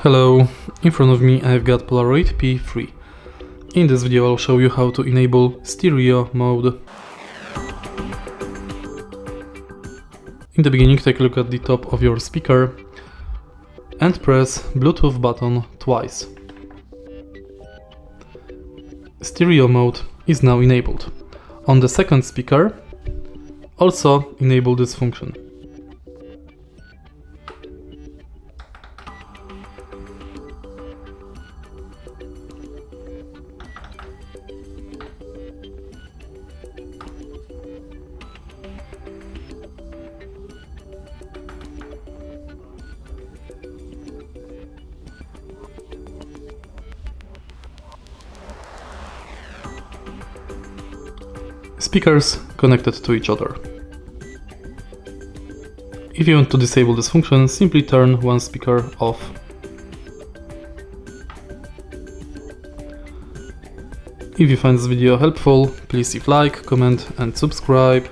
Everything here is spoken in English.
Hello, in front of me I've got Polaroid P3. In this video I'll show you how to enable stereo mode. In the beginning, take a look at the top of your speaker and press Bluetooth button twice. Stereo mode is now enabled. On the second speaker, also enable this function. Speakers connected to each other. If you want to disable this function, simply turn one speaker off. If you find this video helpful, please leave like, comment and subscribe.